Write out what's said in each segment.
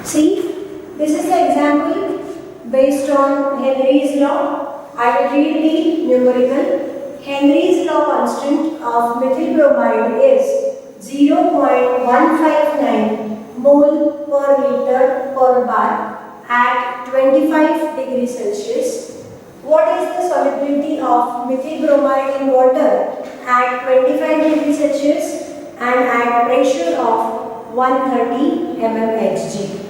See, this is the example based on Henry's law. I will read the numerical. Henry's law constant of methyl bromide is 0.159 mole per liter per bar at 25 degrees Celsius. What is the solubility of methyl bromide in water at 25 degrees Celsius and at pressure of 130 mmHg?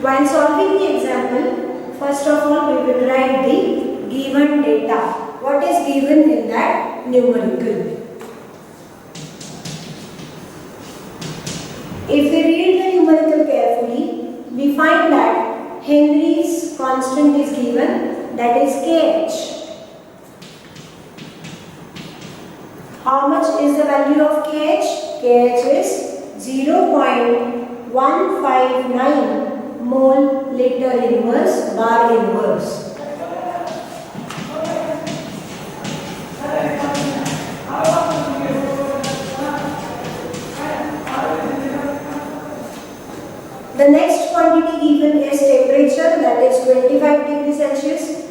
While solving the example, first of all we will write the given data. What is given in that numerical? If we read the numerical carefully, we find that Henry's constant is given, that is Kh. How much is the value of Kh? Kh is 0.159 mole liter inverse bar inverse. The next quantity given is temperature, that is 25 degrees Celsius,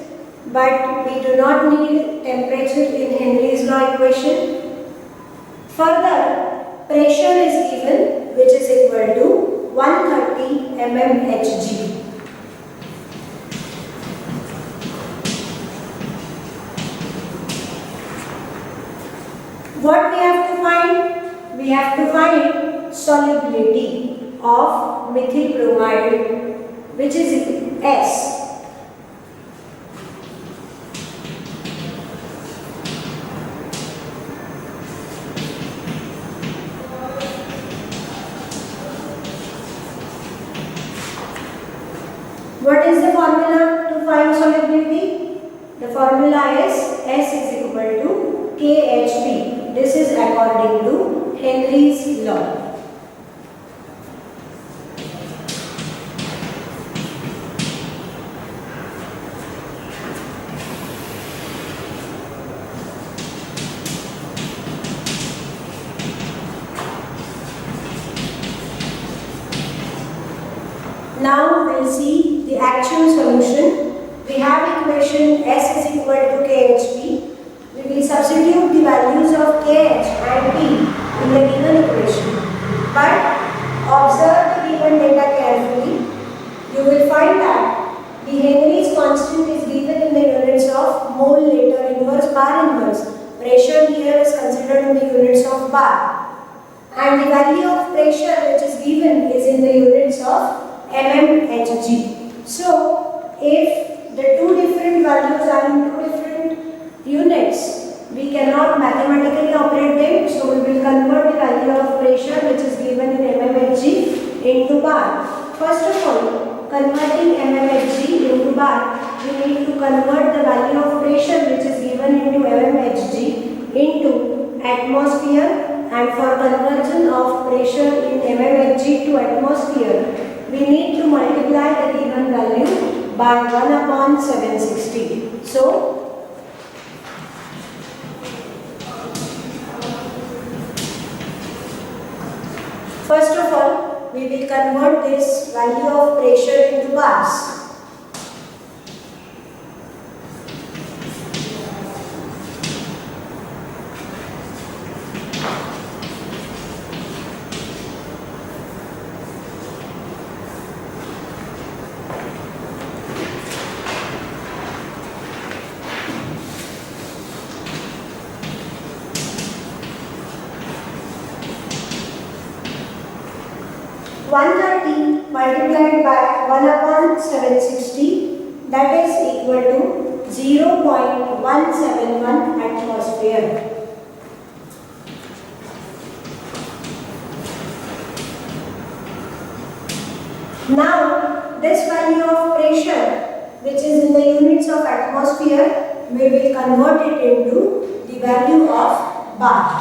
but we do not need temperature in Henry's law equation. Further, pressure is given, which is equal to 130 mmHg. What we have to find? We have to find solubility of methyl bromide, which is S. What is the formula to find solubility? The formula is S is equal to KHP. This is according to Henry's law. Now we will see the actual solution. We have equation S is equal to KHP. We will substitute the values of KH and P in the given equation. But observe the given data carefully. You will find that the Henry's constant is given in the units of mole liter inverse bar inverse. Pressure here is considered in the units of bar. And the value of pressure which is given is in the units of mmHg. So, if the two different values are in two different units, we cannot mathematically operate them. So, we will convert the value of pressure which is given in mmHg into bar. First of all, converting mmHg into bar, we need to convert the value of pressure which is given into mmHg into atmosphere, and for conversion of pressure in mmHg to atmosphere, we need to multiply the given value by 1/760. So, first of all, we will convert this value of pressure into bars. Multiplied by 1/760, that is equal to 0.171 atmosphere. Now, this value of pressure, which is in the units of atmosphere, we will convert it into the value of bar.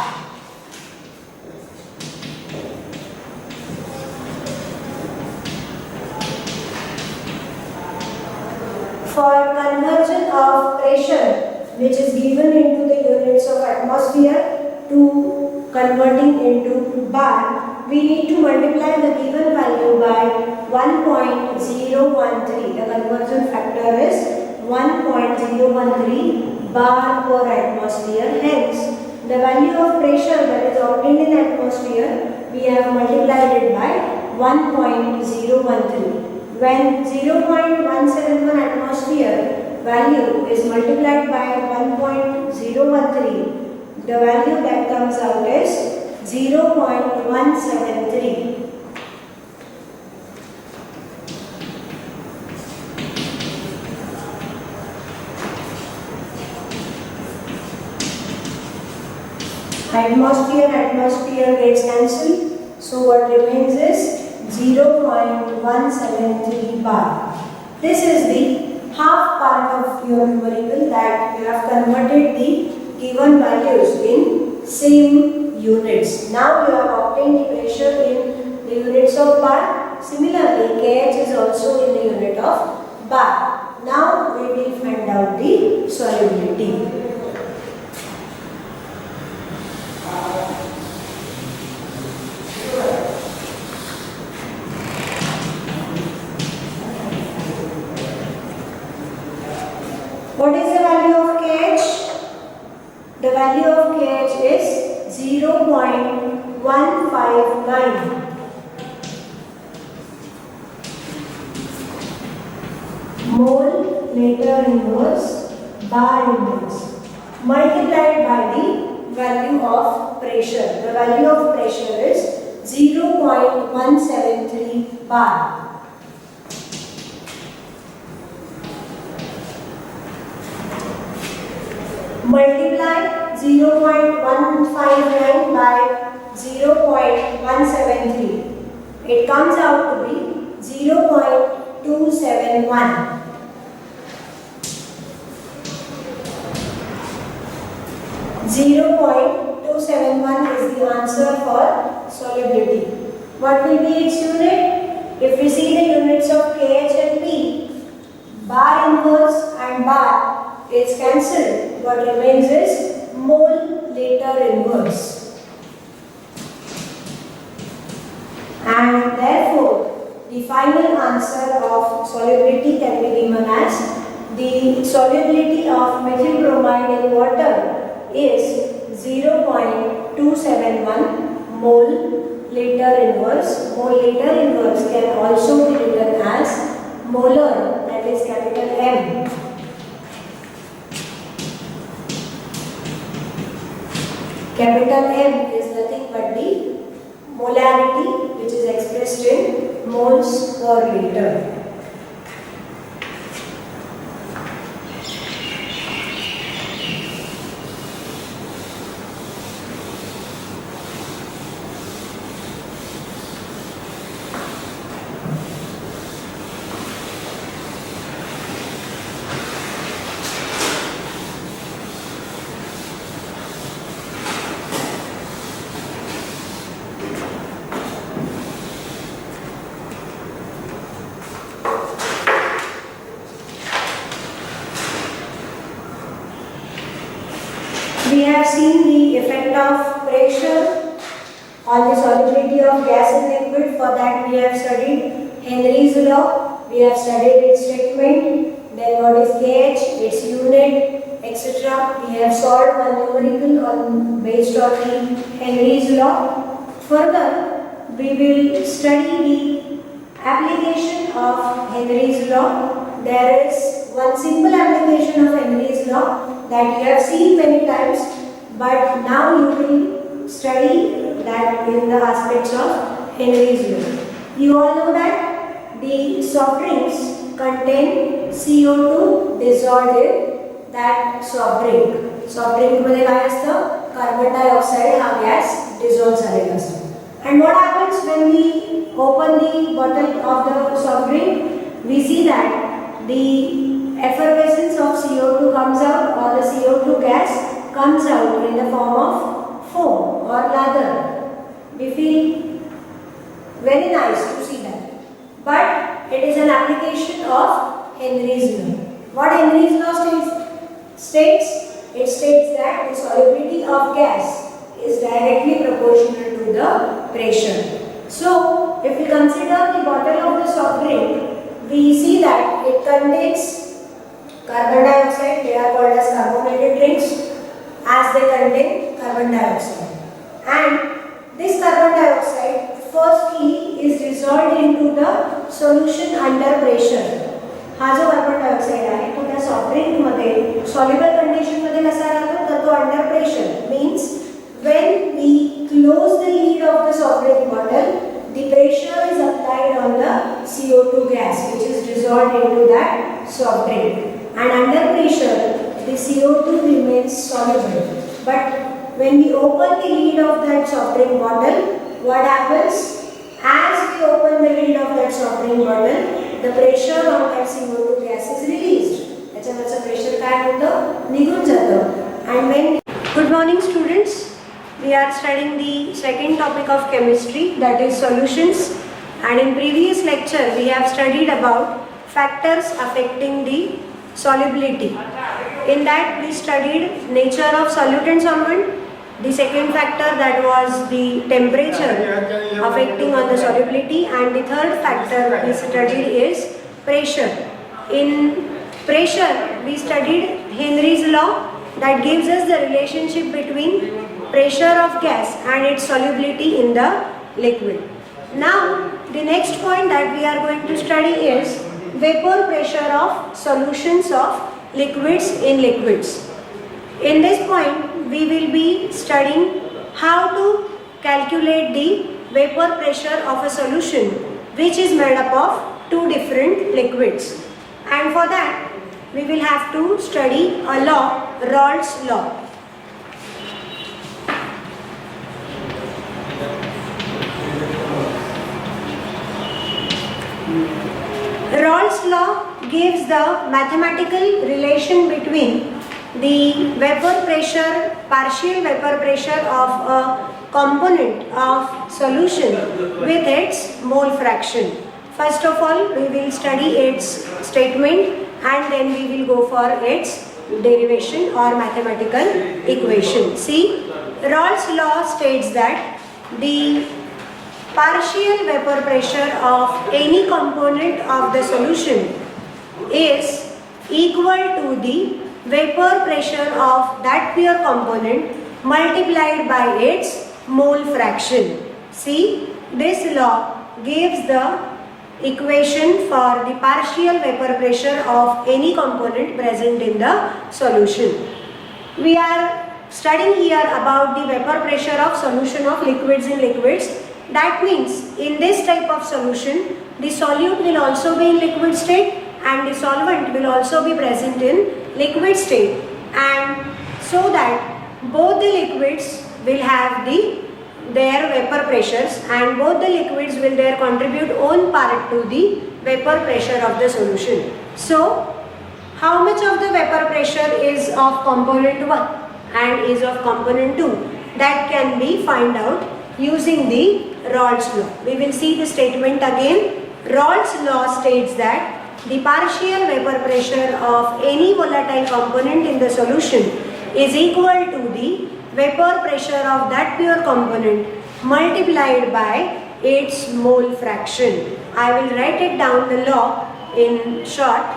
For conversion of pressure which is given into the units of atmosphere to converting into bar, we need to multiply the given value by 1.013. The conversion factor is 1.013 bar per atmosphere. Hence, the value of pressure that is obtained in atmosphere, we have multiplied it by 1.013. When 0.171 atmosphere value is multiplied by 1.013, the value that comes out is 0.173. Atmosphere gets cancelled. So what remains is 0.173 bar. This is the half part of your numerical that you have converted the given values in same units. Now you have obtained the pressure in the units of bar. Similarly, KH is also in the unit of bar. Now we will find out the solubility. What is the value of KH? The value of KH is 0.159. Mole later inverse bar inverse multiplied by the value of pressure. The value of pressure is 0.173 bar. Multiply 0.159 by 0.173. It comes out to be 0.271. 0.271 is the answer for solubility. What will be its unit? If we see the units of KH and P, bar inverse and bar is cancelled. What remains is mole later inverse. And therefore, the final answer of solubility can be given as the solubility of methyl bromide in water is 0.271 mole later inverse. Mole later inverse can also be written as molar, that is capital M. Capital M is nothing but the molarity which is expressed in moles per liter. We have seen the effect of pressure on the solubility of gas and liquid. For that we have studied Henry's law, we have studied its statement, then what is KH, its unit, etc. We have solved one numerical based on the Henry's law. Further, we will study the application of Henry's law. There is one simple application of Henry's law that you have seen many times, but now you will study that in the aspects of Henry's law. You all know that the soft drinks contain CO2 dissolved in that soft drink. Soft drink मध्ये काय असतं? Carbon dioxide हा gas dissolve झालेला असतो. And what happens when we open the bottle of the soft drink? We see that the effervescence of CO2 comes out, or the CO2 gas comes out in the form of foam or lather. We feel very nice to see that. But it is an application of Henry's law. What Henry's law states? It states that the solubility of gas is directly proportional to the pressure. So, if we consider the bottle of the soft drink drink, we see that it contains carbon dioxide. They are called as carbonated drinks as they contain carbon dioxide. And this carbon dioxide firstly is dissolved into the solution under pressure. हा जो carbon dioxide आहे तो त्या soft drink मध्ये soluble condition मध्ये कसा राहतो तर तो under pressure means when we close the lid of the soft drink bottle, the pressure is applied on the CO2 gas which is dissolved into that soft drink, and under pressure the CO2 remains soluble. But when we open the lid of that soft drink bottle, what happens? As we open the lid of that soft drink bottle, the pressure on that CO2 gas is released. त्याच्यावरचं pressure काय होतं निघून जातं. And when good morning students, we are studying the second topic of chemistry, that is solutions, and in previous lecture we have studied about factors affecting the solubility. In that we studied nature of solute and solvent. The second factor, that was the temperature affecting on the solubility, and the third factor we studied is pressure. In pressure we studied Henry's law that gives us the relationship between pressure of gas and its solubility in the liquid. Now the next point that we are going to study is vapor pressure of solutions of liquids in liquids. In this point we will be studying how to calculate the vapor pressure of a solution which is made up of two different liquids, and for that we will have to study a law, Raoult's law. Raoult's law gives the mathematical relation between the vapor pressure, partial vapor pressure of a component of solution with its mole fraction. First of all, we will study its statement and then we will go for its derivation or mathematical equation. See, Raoult's law states that the partial vapor pressure of any component of the solution is equal to the vapor pressure of that pure component multiplied by its mole fraction. See, this law gives the equation for the partial vapor pressure of any component present in the solution. We are studying here about the vapor pressure of solution of liquids in liquids. That means in this type of solution the solute will also be in liquid state and the solvent will also be present in liquid state, and so that both the liquids will have their vapor pressures and both the liquids will there contribute own part to the vapor pressure of the solution. So how much of the vapor pressure is of component 1 and is of component 2, that can be find out using the Raoult's law. We will see the statement again. Raoult's law states that the partial vapor pressure of any volatile component in the solution is equal to the vapor pressure of that pure component multiplied by its mole fraction. I will write it down the law in short.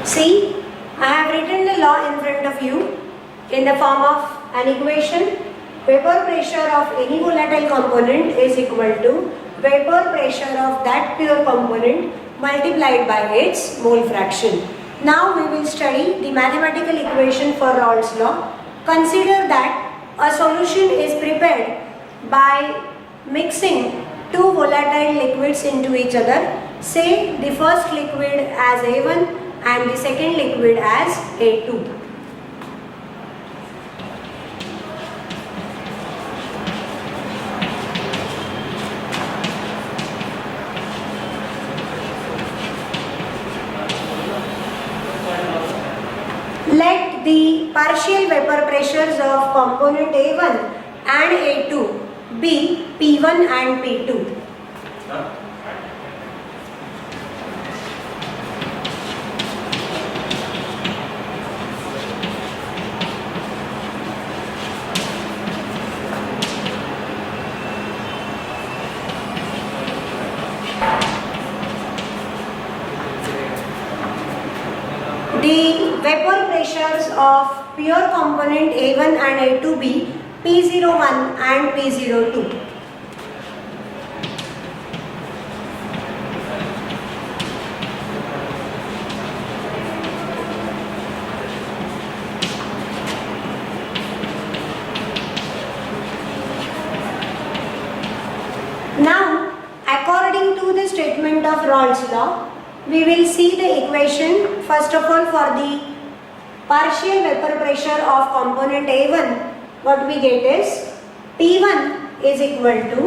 See, I have written the law in front of you in the form of an equation. Vapor pressure of any volatile component is equal to vapor pressure of that pure component multiplied by its mole fraction. Now we will study the mathematical equation for Raoult's law. Consider that a solution is prepared by mixing two volatile liquids into each other. Say the first liquid as A1 and the second liquid as A2. vapor pressures of component A1 and A2 be P1 and P2. The vapor pressures of pure component A1 and A2 be P01 and P02. Now, according to the statement of Raoult's law, we will see the equation first of all for the partial vapor pressure of component A1. What we get is P1 is equal to,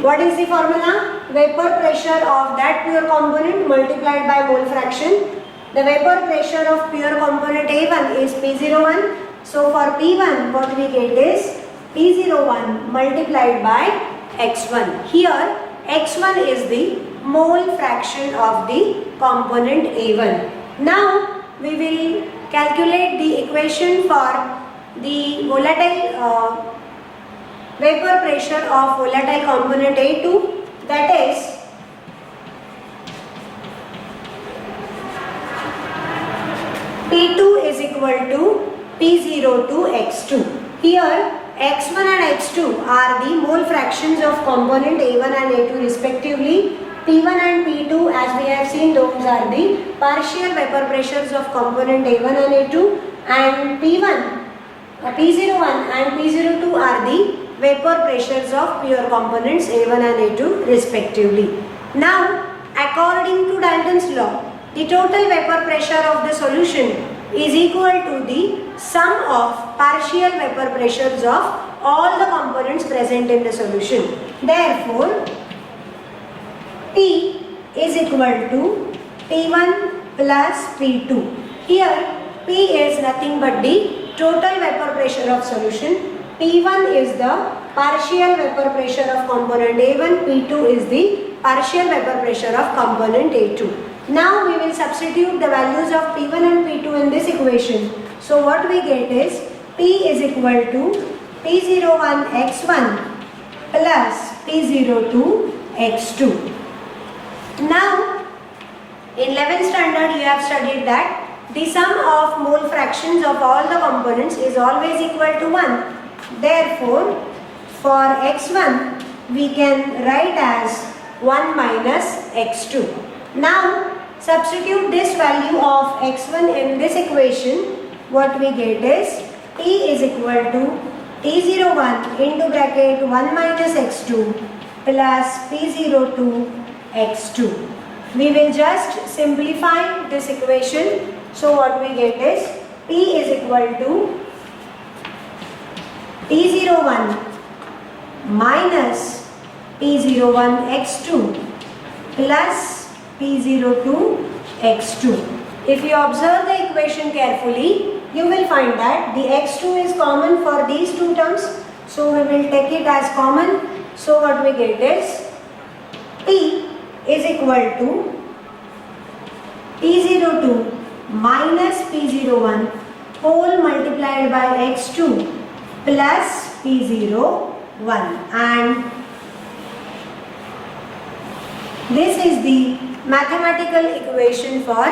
what is the formula? Vapor pressure of that pure component multiplied by mole fraction. The vapor pressure of pure component A1 is P01. So for P1 what we get is P01 multiplied by X1. Here X1 is the mole fraction of the component A1. Now we will calculate the equation for the volatile vapor pressure of volatile component A2, that is P2 is equal to P0 to X2. Here X1 and X2 are the mole fractions of component A1 and A2 respectively. P1 and P2, as we have seen, those are the partial vapor pressures of component A1 and A2, and P01 and P02 are the vapor pressures of pure components A1 and A2 respectively. Now, according to Dalton's law, the total vapor pressure of the solution is equal to the sum of partial vapor pressures of all the components present in the solution. Therefore, P is equal to P1 plus P2. Here P is nothing but the total vapor pressure of solution. P1 is the partial vapor pressure of component A1, P2 is the partial vapor pressure of component A2. Now we will substitute the values of P1 and P2 in this equation. So what we get is P is equal to P01 X1 plus P02 X2. Now in 11th standard you have studied that the sum of mole fractions of all the components is always equal to 1. Therefore, for X1 we can write as 1 minus X2. Now substitute this value of X1 in this equation. What we get is P is equal to P01 into bracket 1 minus X2 plus P02 X2. We will just simplify this equation. So what we get is P is equal to P01 minus P01 X2 plus P02 X2. If you observe the equation carefully, you will find that the X2 is common for these two terms. So we will take it as common. So what we get is P is equal to P02 minus P01 whole multiplied by X2 plus P01, and this is the mathematical equation for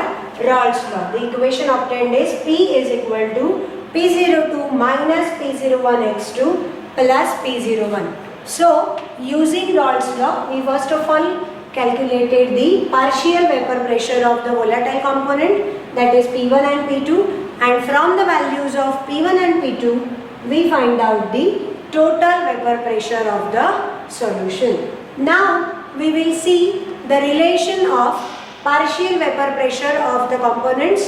Raoult's law. The equation obtained is P is equal to P02 minus P01 X2 plus P01. So using Raoult's law, we first of all calculated the partial vapor pressure of the volatile component, that is P1 and P2, and from the values of P1 and P2 we find out the total vapor pressure of the solution. Now we will see the relation of partial vapor pressure of the components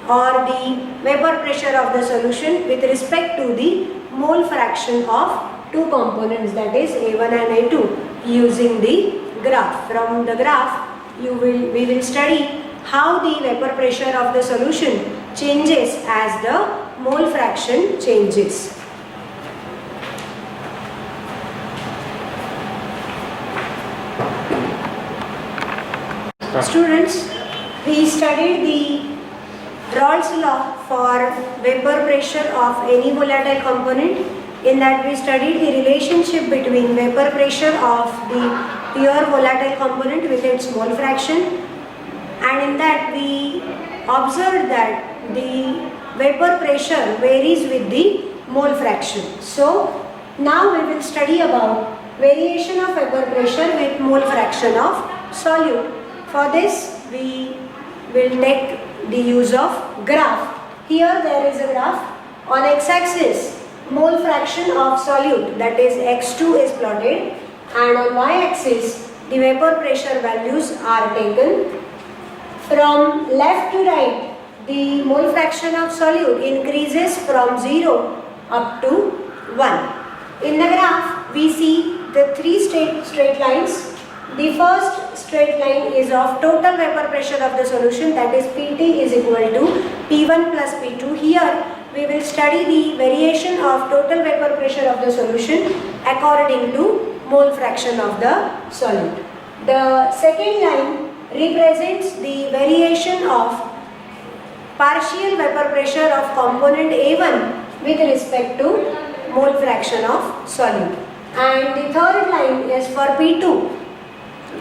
or the vapor pressure of the solution with respect to the mole fraction of two components, that is A1 and A2, using the graph. From the graph we will study how the vapor pressure of the solution changes as the mole fraction changes. Students, we studied the Raoult's law for vapor pressure of any volatile component. In that we studied the relationship between vapor pressure of the pure volatile component with its mole fraction, and in that we observed that the vapor pressure varies with the mole fraction. So now we will study about variation of vapor pressure with mole fraction of solute. For this we will take the use of graph. Here there is a graph. On x-axis mole fraction of solute, that is x2, is plotted, and on y-axis the vapor pressure values are taken. From left to right, the mole fraction of solute increases from 0 up to 1. In the graph we see the three straight lines. The first straight line is of total vapor pressure of the solution, that is Pt is equal to P1 plus P2. Here we will study the variation of total vapor pressure of the solution according to mole fraction of the solute. The second line represents the variation of partial vapor pressure of component A1 with respect to mole fraction of solute. And the third line is for P2,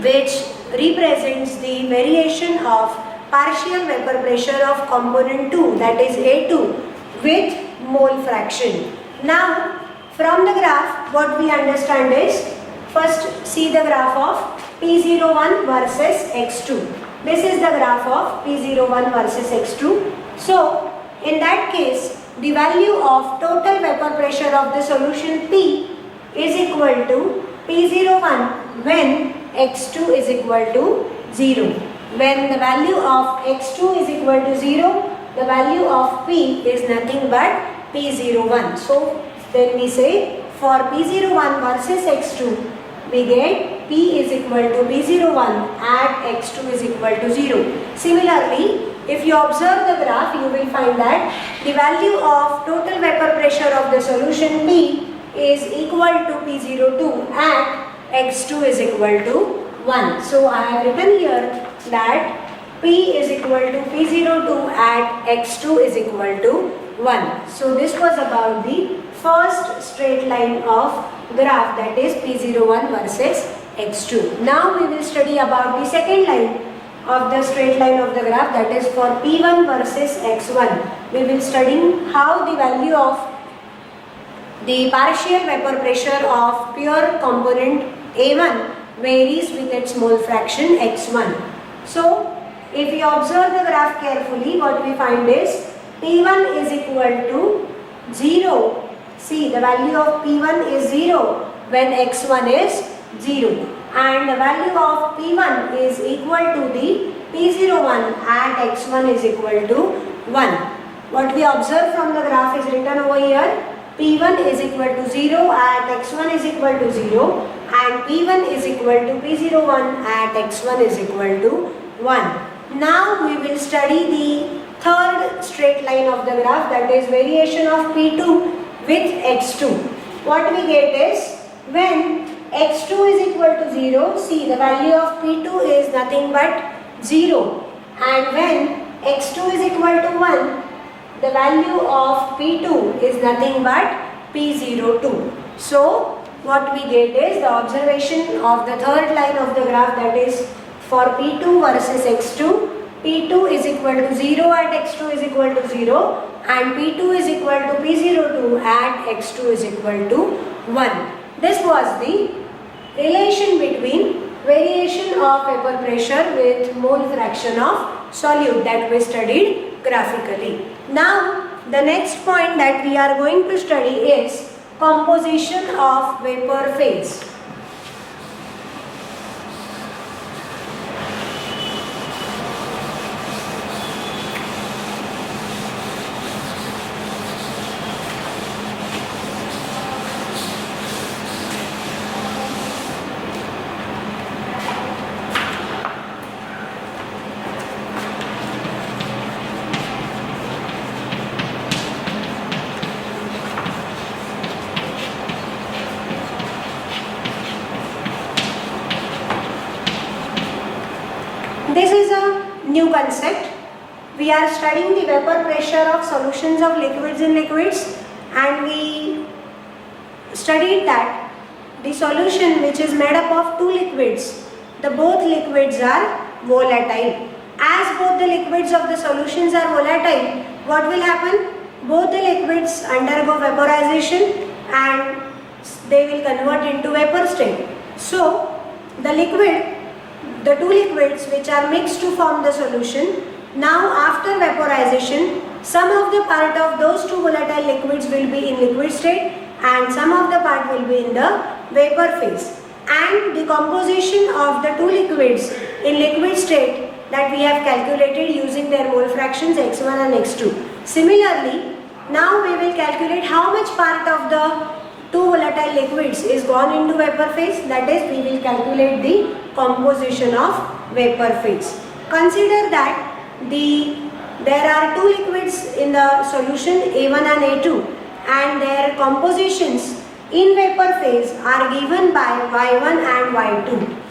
which represents the variation of partial vapor pressure of component 2, that is A2, with mole fraction. Now from the graph what we understand is, first see the graph of P01 versus X2. This is the graph of P01 versus X2. So in that case the value of total vapor pressure of the solution P is equal to P01 when X2 is equal to 0. When the value of X2 is equal to 0, the value of P is nothing but P01. So then we say for P01 versus X2, we get P is equal to P01 at X2 is equal to 0. Similarly, if you observe the graph, you will find that the value of total vapor pressure of the solution P is equal to P02 at X2 is equal to 1. So I have written here that P is equal to P02 at X2 is equal to 1. So this was about the first straight line of graph, that is P01 versus X2. Now we will study about the second line of the straight line of the graph, that is for P1 versus X1. We will study how the value of the partial vapor pressure of pure component A1 varies with its mole fraction X1. So if we observe the graph carefully, what we find is P1 is equal to 0. See, the value of P1 is 0 when X1 is 0, and the value of P1 is equal to the P01 at X1 is equal to 1. What we observe from the graph is written over here. P1 is equal to 0 at X1 is equal to 0, and P1 is equal to P01 at X1 is equal to 1. Now we will study the third straight line of the graph, that is variation of P2 with X2. What we get is when X2 is equal to 0, see the value of P2 is nothing but 0, and when X2 is equal to 1, the value of P2 is nothing but P02. So what we get is the observation of the third line of the graph, that is for P2 versus X2. P2 is equal to 0 at X2 is equal to 0, and P2 is equal to P02 at X2 is equal to 1. This was the relation between variation of vapor pressure with mole fraction of solute that we studied graphically. Now the next point that we are going to study is composition of vapor phase. new concept. We are studying the vapor pressure of solutions of liquids in liquids, and we studied that the solution which is made up of two liquids, the both liquids are volatile. As both the liquids of the solutions are volatile, what will happen? Both the liquids undergo vaporization and they will convert into vapor state. So, the two liquids which are mixed to form the solution, now after vaporization, some of the part of those two volatile liquids will be in liquid state and some of the part will be in the vapor phase. And the composition of the two liquids in liquid state that we have calculated using their mole fractions x1 and x2. Similarly, now we will calculate how much part of the two volatile liquids is gone into vapor phase, that is, we will calculate the composition of vapor phase. Consider that there are two liquids in the solution A1 and A2 and their compositions in vapor phase are given by Y1 and Y2.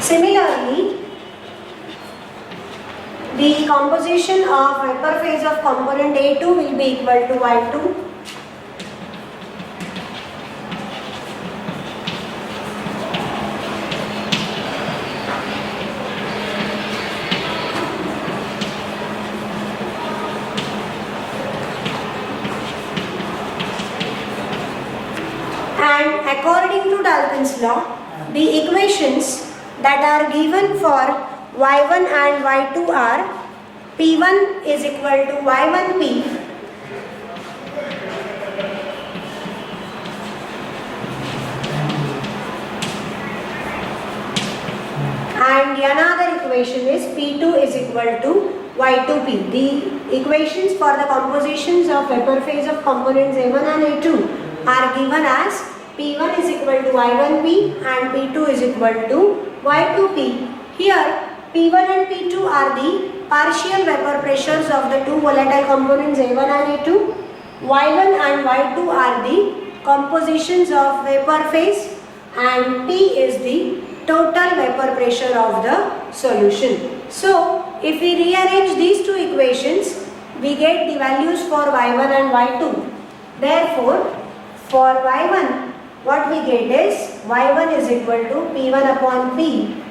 Similarly, the composition of vapor phase of component A2 will be equal to Y2. And according to Dalton's law, the equations that are given for Y1 and Y2 are P1 is equal to Y1P and another equation is P2 is equal to Y2P. The equations for the compositions of vapor phase of components A1 and A2 are given as P1 is equal to Y1P and P2 is equal to Y2P. Here P1 and P2 are the partial vapor pressures of the two volatile components A1 and A2. Y1 and Y2 are the compositions of vapor phase and P is the total vapor pressure of the solution. So, if we rearrange these two equations, we get the values for Y1 and Y2. Therefore, for Y1, what we get is Y1 is equal to P1 upon P,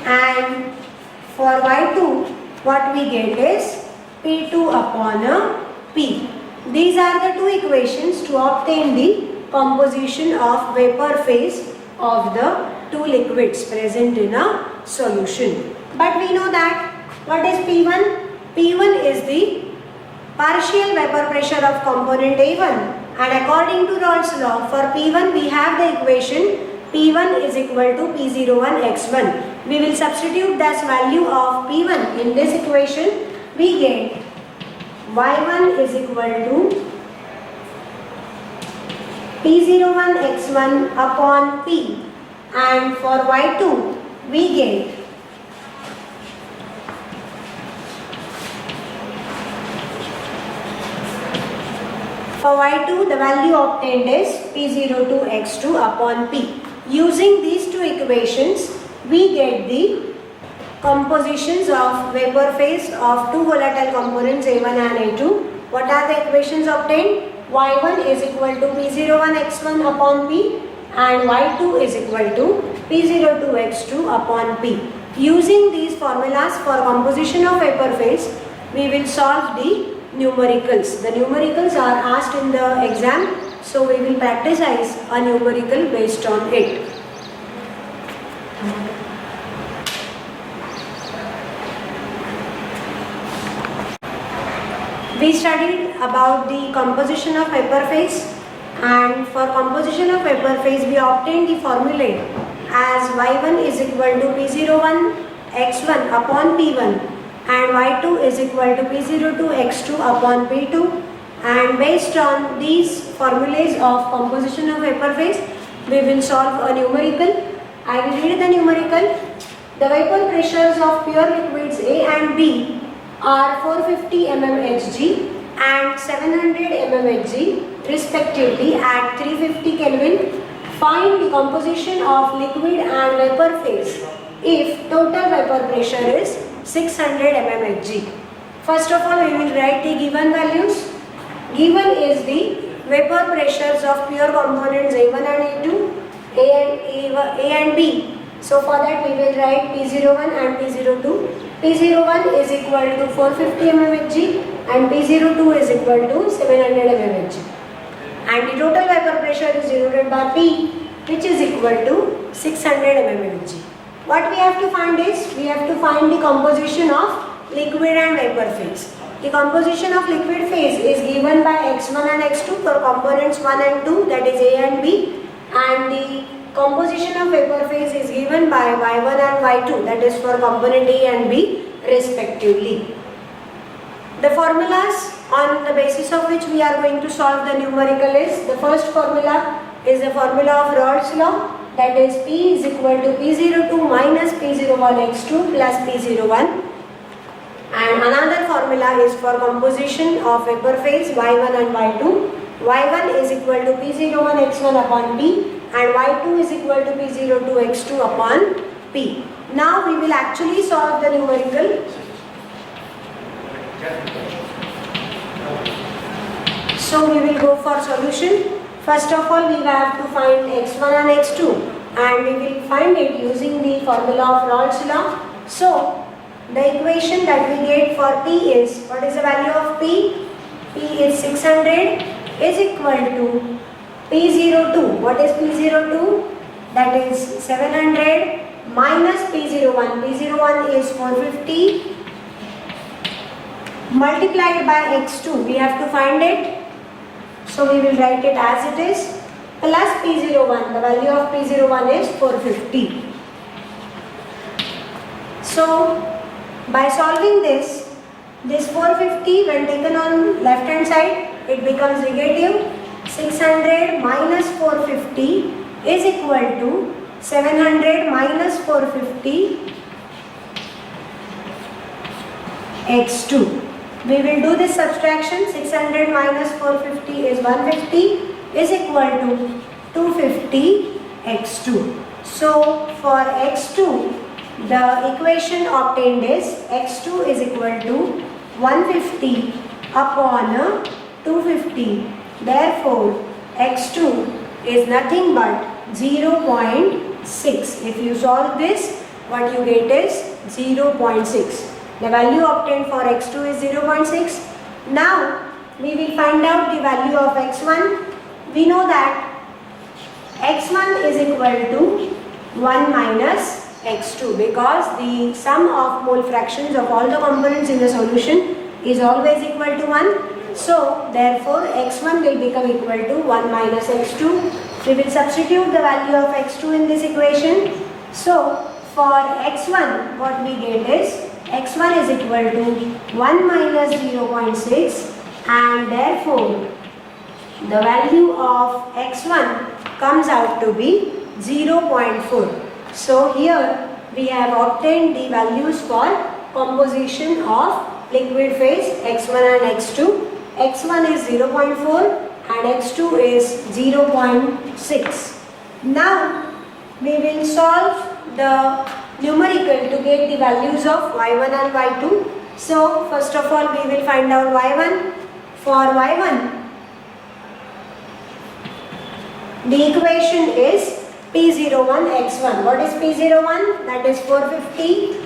and for Y2, what we get is P2 upon P. These are the two equations to obtain the composition of vapor phase of the two liquids present in a solution. But we know that what is P1? P1 is the partial vapor pressure of component A1. And according to Raoult's law, for P1 we have the equation P1 is equal to P01 x1. We will substitute this value of P1 in this equation. We get Y1 is equal to P01 x1 upon P, and for Y2 we get for Y2 the value obtained is P02 x2 upon P. Using these two equations, we get the compositions of vapor phase of two volatile components A1 and A2. What are the equations obtained? Y1 is equal to P01 x1 upon P and Y2 is equal to P02 x2 upon P. Using these formulas for composition of vapor phase, we will solve the numericals. The numericals are asked in the exam, so we will practicize a numerical based on it. We studied about the composition of vapor phase, and for composition of vapor phase we obtained the formulae as Y1 is equal to P01 x1 upon P1 and Y2 is equal to P02 x2 upon P2. and based on these formulas of composition of vapor phase, we will solve a numerical. I will read the numerical. The vapor pressures of pure liquids A and B are 450 mmHg and 700 mmHg respectively at 350 Kelvin. Find the composition of liquid and vapor phase if total vapor pressure is 600 mmHg. First of all, we will write the given values. Given is the vapor pressures of pure components A1 and A2, A and B. So for that we will write P01 and P02. P01 is equal to 450 mmHg and P02 is equal to 700 mmHg. And the total vapor pressure is denoted by P, which is equal to 600 mmHg. What we have to find is, we have to find the composition of liquid and vapor phase. The composition of liquid phase is given by x1 and x2 for components 1 and 2, that is A and B, and the composition of vapor phase is given by y1 and y2, that is for component A and B respectively. The formulas on the basis of which we are going to solve the numerical is, the first formula is the formula of Raoult's law, that is P is equal to P02 minus P01x2 plus P01. And another formula is for composition of vapor phase y1 and y2. y1 is equal to P01x1 upon P and y2 is equal to P02x2 upon P. Now we will actually solve the numerical. So we will go for solution. First of all, we have to find x1 and x2 and we will find it using the formula of Raoult's law. So the equation that we get for P is, what is the value of P? P is 600 is equal to P02. What is P02? That is 700 minus P01. P01 is 450 multiplied by x2. We have to find it. So we will write it as it is, plus P01. The value of P01 is 450. So by solving this 450 when taken on left hand side, it becomes negative. 600 minus 450 is equal to 700 minus 450 x2. We will do this subtraction. 600 minus 450 is 150 is equal to 250 x2. So for x2, the equation obtained is x2 is equal to 150 upon 250. Therefore, x2 is nothing but 0.6. If you solve this, what you get is 0.6. The value obtained for x2 is 0.6. Now, we will find out the value of x1. We know that x1 is equal to 1 minus x2 because the sum of mole fractions of all the components in the solution is always equal to 1. So, therefore, x1 will become equal to 1 minus x2. We will substitute the value of x2 in this equation. So, for x1, what we get is x1 is equal to 1 minus 0.6 and therefore, the value of x1 comes out to be 0.4. So, here we have obtained the values for composition of liquid phase x1 and x2. x1 is 0.4 and x2 is 0.6. Now, we will solve the numerical to get the values of y1 and y2. So, first of all, we will find out y1. For y1, the equation is P01x1. What is P01? That is 450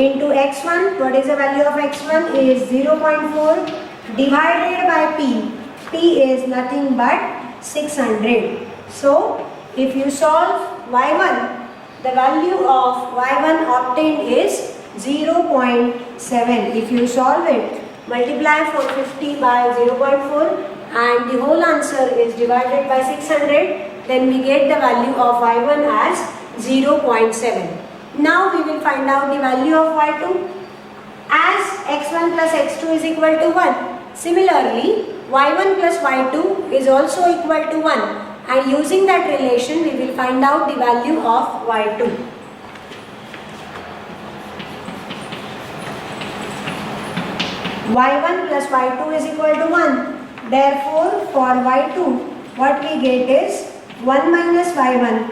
into x1. What is the value of x1? Is 0.4 divided by P. P is nothing but 600. So, if you solve y1, the value of y1 obtained is 0.7. If you solve it, multiply 450 by 0.4 and the whole answer is divided by 600, then we get the value of y1 as 0.7. Now we will find out the value of y2. As x1 plus x2 is equal to 1, Similarly, y1 plus y2 is also equal to 1, and using that relation we will find out the value of y2. y1 plus y2 is equal to 1. Therefore, for y2, what we get is 1 minus y1.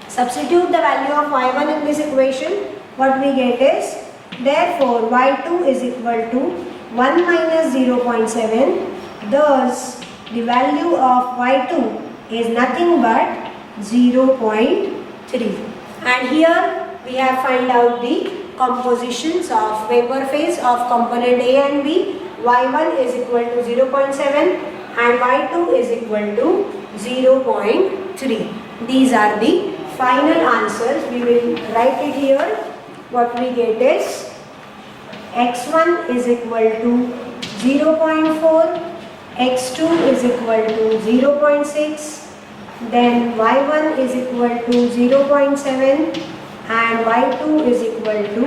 Substitute the value of y1 in this equation. What we get is, therefore, y2 is equal to 1 minus 0.7. Thus, the value of y2 is nothing but 0.3. And here we have found out the compositions of vapor phase of component A and B. y1 is equal to 0.7 and y2 is equal to 0.3. These are the final answers. We will write it here. What we get is x1 is equal to 0.4, x2 is equal to 0.6, then y1 is equal to 0.7 and y2 is equal to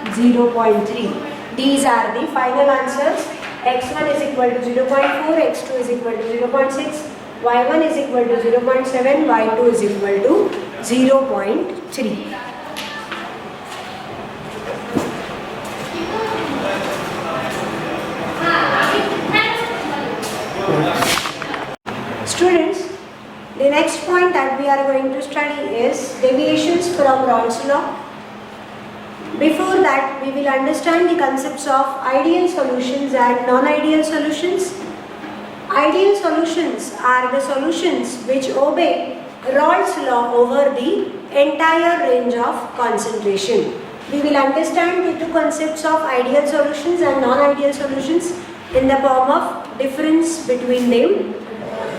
0.3. These are the final answers. x1 is equal to 0.4, x2 is equal to 0.6, y1 is equal to 0.7, y2 is equal to 0.3. Students, the next point that we are going to study is deviations from Raoult's law. Before that, we will understand the concepts of ideal solutions and non-ideal solutions. Ideal solutions are the solutions which obey Raoult's law over the entire range of concentration. We will understand the two concepts of ideal solutions and non-ideal solutions in the form of difference between them.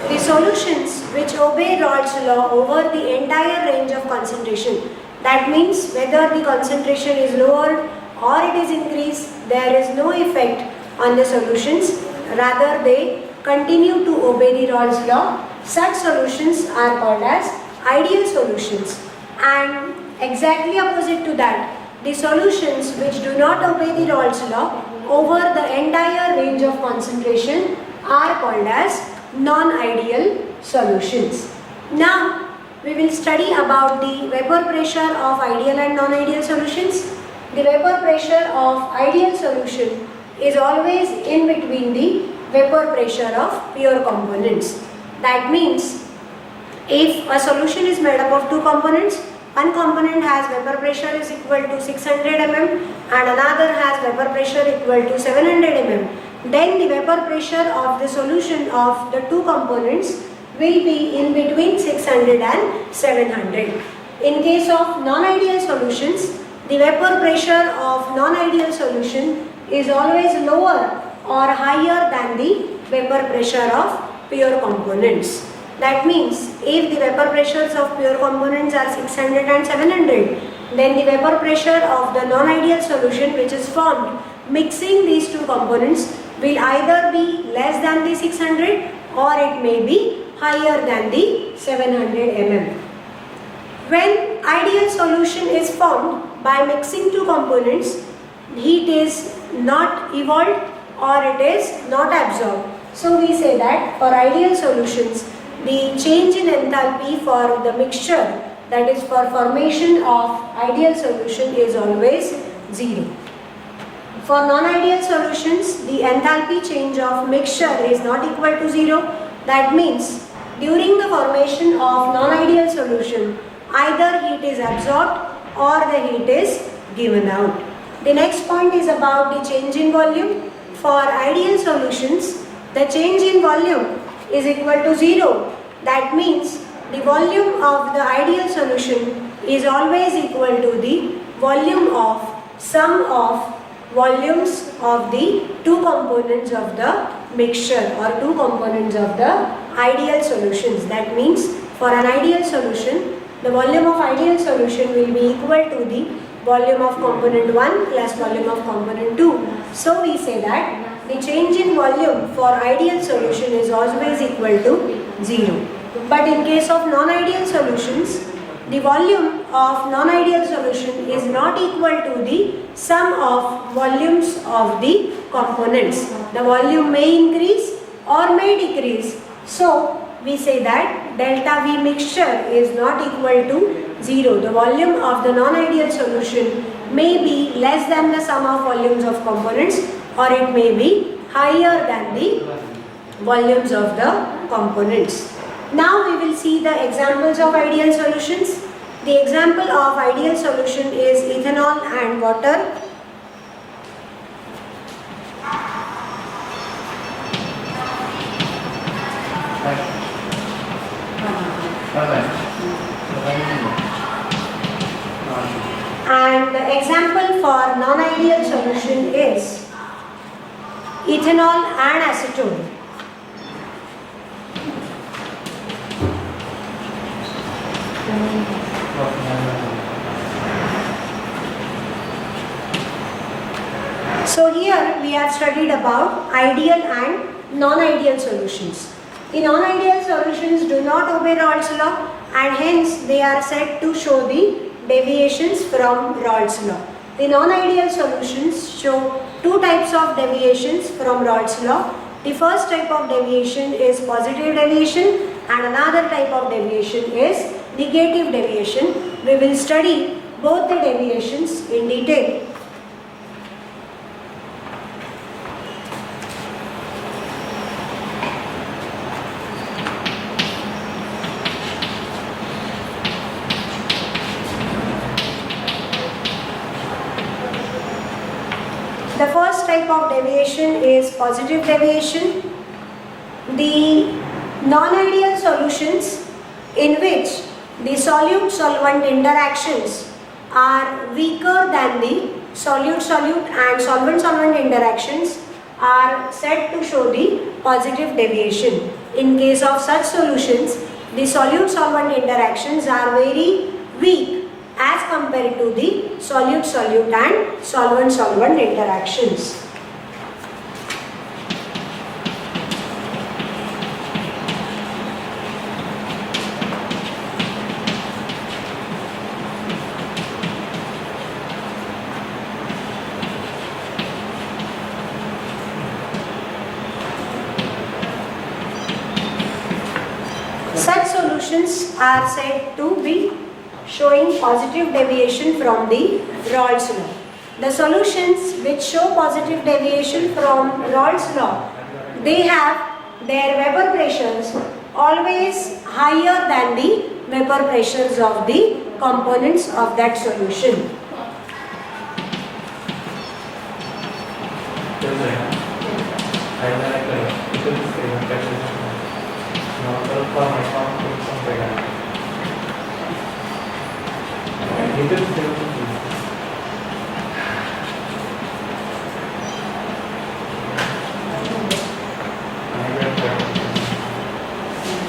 The solutions which obey Raoult's law over the entire range of concentration, that means whether the concentration is lowered or it is increased, there is no effect on the solutions, rather they continue to obey the Raoult's law. Such solutions are called as ideal solutions. And exactly opposite to that, the solutions which do not obey the Raoult's law over the entire range of concentration are called as non-ideal solutions. Now we will study about the vapor pressure of ideal and non-ideal solutions. The vapor pressure of ideal solution is always in between the vapor pressure of pure components. That means if a solution is made up of two components, one component has vapor pressure is equal to 600 mm and another has vapor pressure equal to 700 mm, then the vapor pressure of the solution of the two components will be in between 600 and 700. In case of non-ideal solutions, the vapor pressure of non-ideal solution is always lower or higher than the vapor pressure of pure components. That means if the vapor pressures of pure components are 600 and 700, then the vapor pressure of the non-ideal solution which is formed mixing these two components will either be less than the 600 or it may be higher than the 700 mm. When ideal solution is formed by mixing two components, heat is not evolved or it is not absorbed. So we say that for ideal solutions, the change in enthalpy for the mixture, that is for formation of ideal solution, is always 0. For non-ideal solutions, the enthalpy change of mixture is not equal to 0. That means during the formation of non-ideal solution, either heat is absorbed or the heat is given out. The next point is about the change in volume. For ideal solutions, the change in volume is equal to 0. That means the volume of the ideal solution is always equal to the volume of sum of volumes of the two components of the mixture or two components of the ideal solutions. That means for an ideal solution, the volume of ideal solution will be equal to the volume of component 1 plus volume of component 2. So we say that the change in volume for ideal solution is always equal to 0. But in case of non-ideal solutions, the volume of non-ideal solution is not equal to the sum of volumes of the components. The volume may increase or may decrease. So we say that delta V mixture is not equal to 0. The volume of the non-ideal solution may be less than the sum of volumes of components, or it may be higher than the volumes of the components. Now we will see the examples of ideal solutions. The example of ideal solution is ethanol and water. And the example for non-ideal solution is ethanol and acetone. So here we have studied about ideal and non-ideal solutions. The non-ideal solutions do not obey Raoult's law, and hence they are said to show the deviations from Raoult's law. The non-ideal solutions show two types of deviations from Raoult's law. The first type of deviation is positive deviation, and another type of deviation is negative deviation. We will study both the deviations in detail. The first type of deviation is positive deviation. The non-ideal solutions in which the solute-solvent interactions are weaker than the solute-solute and solvent-solvent interactions are said to show the positive deviation. In case of such solutions, the solute-solvent interactions are very weak as compared to the solute-solute and solvent-solvent interactions. Such solutions are said to be showing positive deviation from the Raoult's law. The solutions which show positive deviation from Raoult's law, they have their vapor pressures always higher than the vapor pressures of the components of that solution.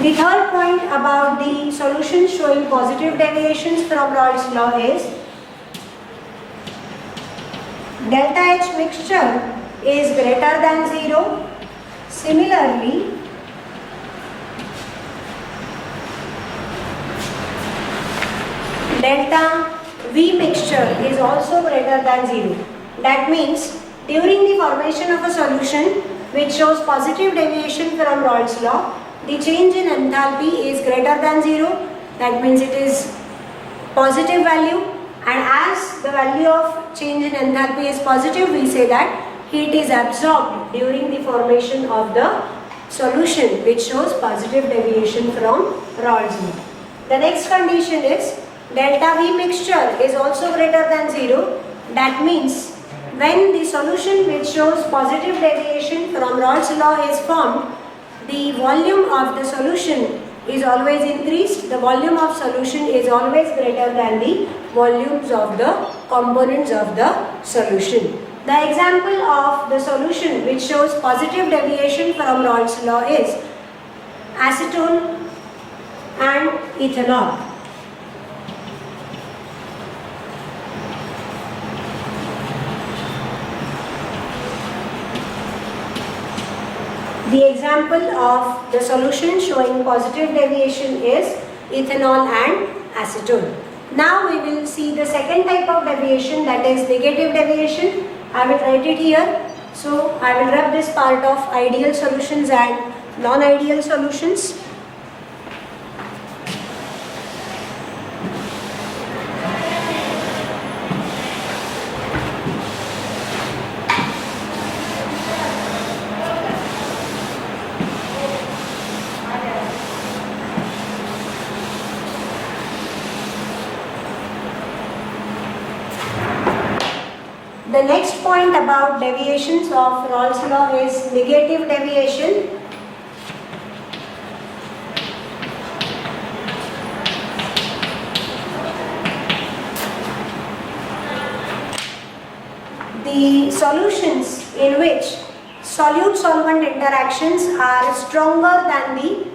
The third point about the solutions showing positive deviations from Raoult's law is delta H mixture is greater than 0. Similarly, delta V mixture is also greater than 0. That means during the formation of a solution which shows positive deviation from Raoult's law, the change in enthalpy is greater than 0. That means it is positive value, and as the value of change in enthalpy is positive, we say that heat is absorbed during the formation of the solution which shows positive deviation from Raoult's law. The next condition is delta V mixture is also greater than 0. That means when the solution which shows positive deviation from Raoult's law is formed, the volume of the solution is always increased. The volume of solution is always greater than the volumes of the components of the solution. The example of the solution which shows positive deviation from Raoult's law is acetone and ethanol. The example of the solution showing positive deviation is ethanol and acetone. Now we will see the second type of deviation, that is negative deviation. I will write it here. So I will rub this part of ideal solutions and non-ideal solutions. The next point about deviations of Raoult's law is negative deviation. The solutions in which solute-solvent interactions are stronger than the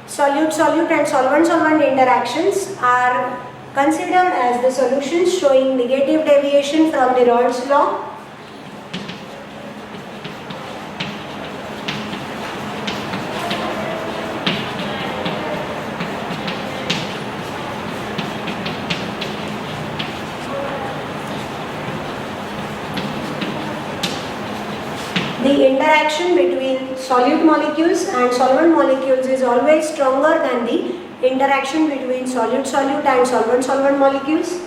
solute-solute and solvent-solvent interactions are considered as the solutions showing negative deviation from the Raoult's law. The interaction between solute molecules and solvent molecules is always stronger than the interaction between solute-solute and solvent-solvent molecules.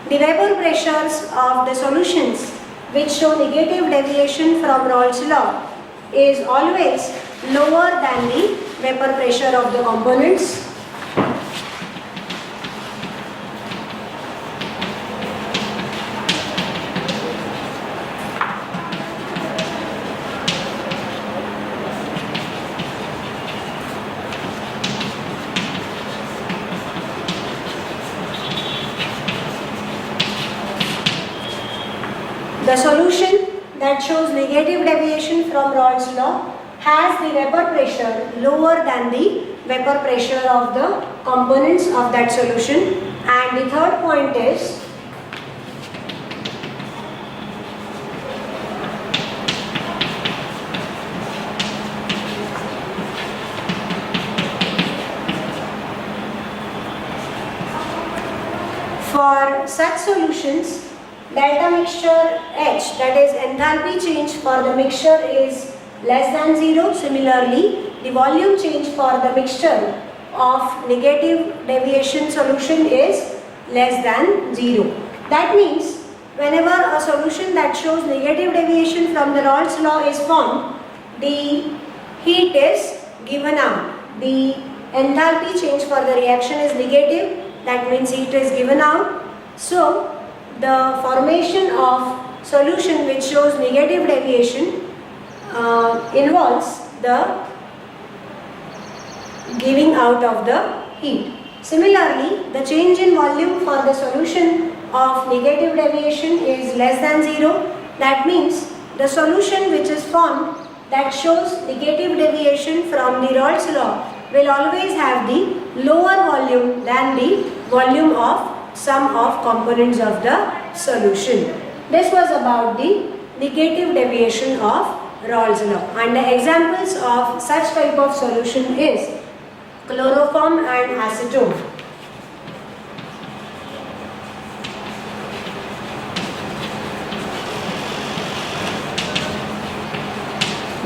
The vapor pressures of the solutions which show negative deviation from Raoult's law is always lower than the vapor pressure of the components. The solution that shows negative deviation from Raoult's law has the vapor pressure lower than the vapor pressure of the components of that solution. And the third point is for such solutions, delta mixture H, that is enthalpy change for the mixture, is less than 0. Similarly, the volume change for the mixture of negative deviation solution is less than 0. That means whenever a solution that shows negative deviation from the Raoult's law is formed, the heat is given out. The enthalpy change for the reaction is negative, that means heat is given out. So the formation of solution which shows negative deviation involves the giving out of the heat. Similarly, the change in volume for the solution of negative deviation is less than 0. That means the solution which is formed that shows negative deviation from the Raoult's law will always have the lower volume than the volume of sum of components of the solution. This was about the negative deviation of Raoult's law, and the examples of such type of solution is chloroform and acetone.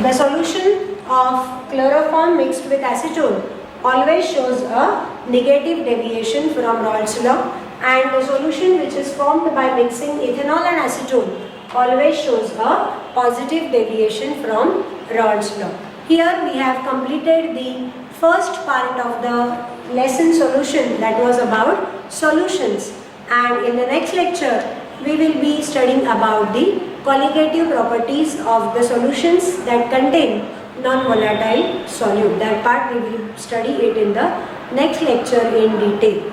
The solution of chloroform mixed with acetone always shows a negative deviation from Raoult's law, and the solution which is formed by mixing ethanol and acetone always shows a positive deviation from Raoult's law. Here we have completed the first part of the lesson solution, that was about solutions, and in the next lecture we will be studying about the colligative properties of the solutions that contain non-volatile solute. That part we will study it in the next lecture in detail.